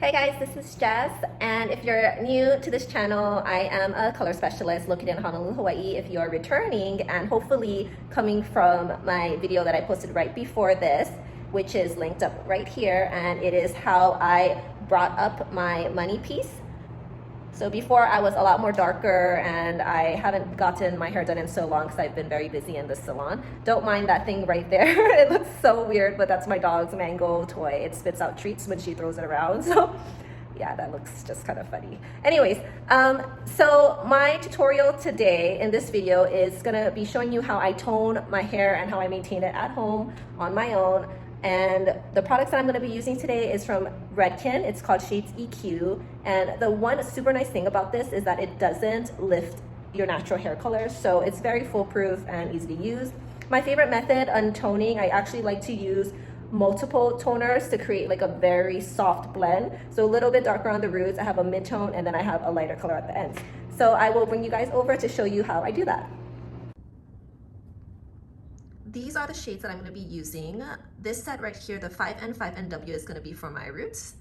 Hey guys, this is Jess, and if you're new to this channel, I am a color specialist located in Honolulu, Hawaii. If you're returning and hopefully coming from my video that I posted right before this, which is linked up right here, and it is how I brought up my money piece. So before I was a lot more darker, and I haven't gotten my hair done in so long because I've been very busy in the salon. Don't mind that thing right there. It looks so weird, but that's my dog's mango toy. It spits out treats when she throws it around. So yeah, that looks just kind of funny. Anyways, so my tutorial today in this video is gonna be showing you how I tone my hair and how I maintain it at home on my own. And the products that I'm going to be using today is from Redken. It's called Shades EQ. And the one super nice thing about this is that it doesn't lift your natural hair color. So it's very foolproof and easy to use. My favorite method on toning, I actually like to use multiple toners to create like a very soft blend. So a little bit darker on the roots, I have a mid-tone, and then I have a lighter color at the ends. So I will bring you guys over to show you how I do that. These are the shades that I'm going to be using. This set right here, the 5N, 5NW is going to be for my roots.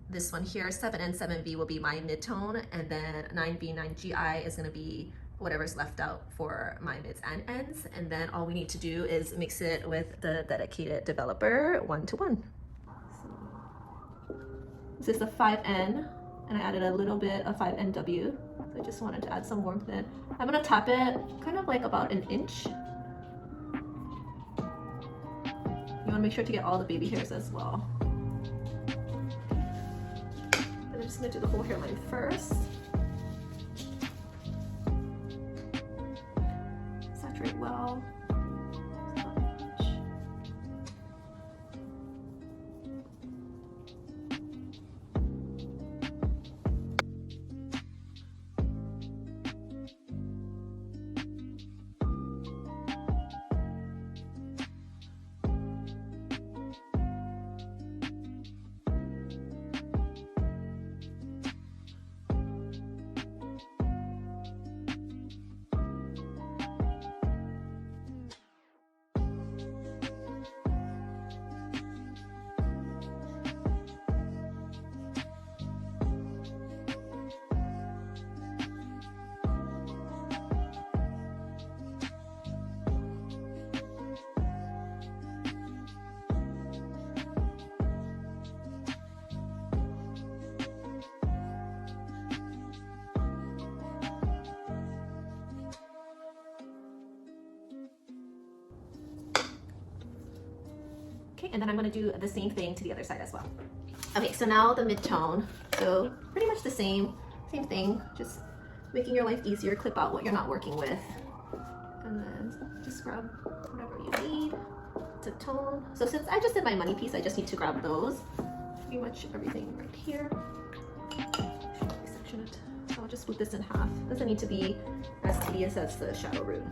This one here, 7N, 7V will be my mid-tone, and then 9V, 9GI is going to be whatever's left out for my mids and ends. And then all we need to do is mix it with the dedicated developer 1-to-1. This is the 5N, and I added a little bit of 5NW. So I just wanted to add some warmth in. I'm going to tap it kind of like about an inch. You want to make sure to get all the baby hairs as well. And I'm just going to do the whole hairline first. Saturate well. Okay, and then I'm going to do the same thing to the other side as well. Okay, so now the mid-tone. So pretty much the same thing, just making your life easier. Clip out what you're not working with. And then just grab whatever you need to tone. So since I just did my money piece, I just need to grab those. Pretty much everything right here. Section it. So I'll just split this in half. Doesn't need to be as tedious as the shadow root.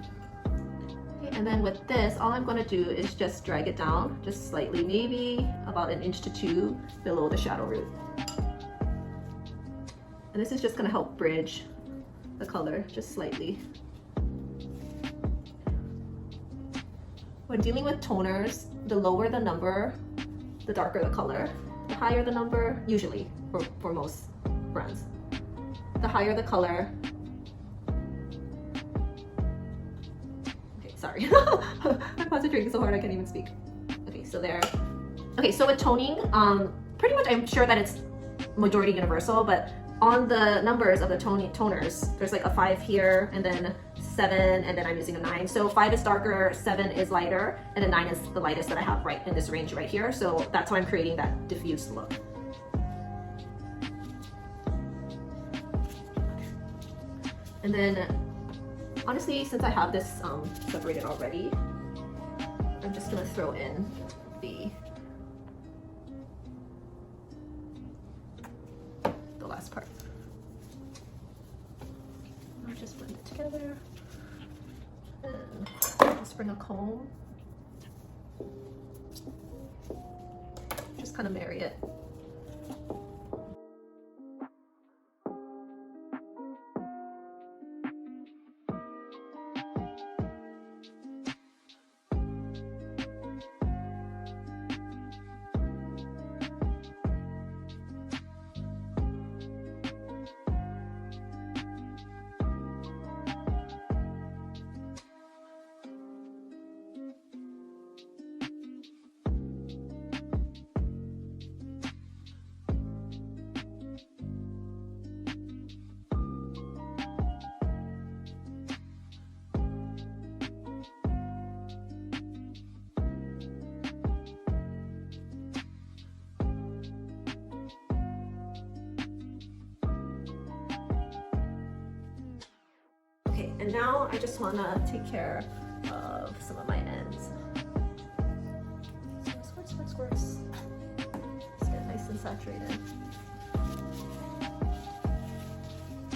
And then with this, all I'm going to do is just drag it down just slightly, maybe about 1 to 2 inches below the shadow root. And this is just going to help bridge the color just slightly. When dealing with toners, the lower the number, the darker the color. The higher the number, usually for most brands, the higher the color. Sorry, I'm concentrating so hard I can't even speak. Okay, so there. Okay, so with toning, pretty much I'm sure that it's majority universal, but on the numbers of the toners, there's like a 5 here, and then 7, and then I'm using a 9. So 5 is darker, 7 is lighter, and then 9 is the lightest that I have right in this range right here. So that's why I'm creating that diffused look. And then honestly, since I have this separated already, I'm just gonna throw in the last part. I'll just blend it together. And just bring a comb. Just kind of marry it. and now I just want to take care of some of my ends. Squirts. Let's get nice and saturated.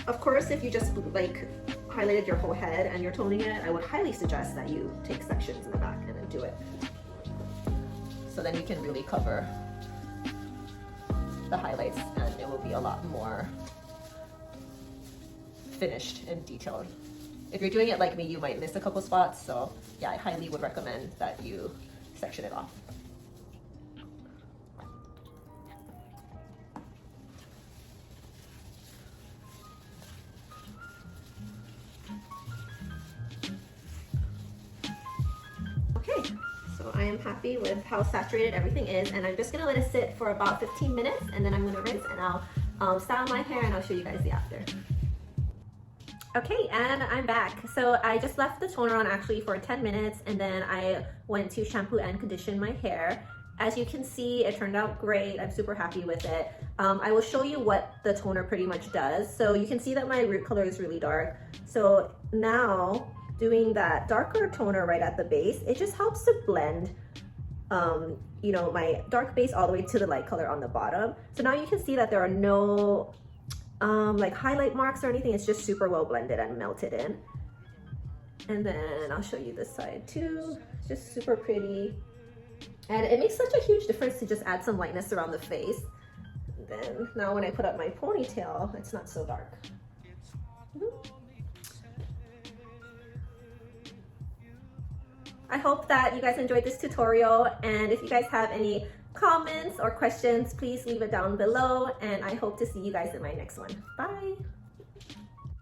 Of course, if you just like highlighted your whole head and you're toning it, I would highly suggest that you take sections in the back and then do it. So then you can really cover the highlights and it will be a lot more finished and detailed. If you're doing it like me, you might miss a couple spots. So yeah, I highly would recommend that you section it off. Okay, so I am happy with how saturated everything is, and I'm just gonna let it sit for about 15 minutes, and then I'm gonna rinse, and I'll style my hair, and I'll show you guys the after. Okay, and I'm back. So I just left the toner on actually for 10 minutes, and then I went to shampoo and condition my hair. As you can see, it turned out great. I'm super happy with it. I will show you what the toner pretty much does. So you can see that my root color is really dark. So now, doing that darker toner right at the base, it just helps to blend you know, my dark base all the way to the light color on the bottom. So now you can see that there are no like highlight marks or anything. It's just super well blended and melted in. And then I'll show you this side too. It's just super pretty. And it makes such a huge difference to just add some lightness around the face. And then now when I put up my ponytail, it's not so dark. I hope that you guys enjoyed this tutorial, and if you guys have any comments or questions, please leave it down below, and I hope to see you guys in my next one. Bye!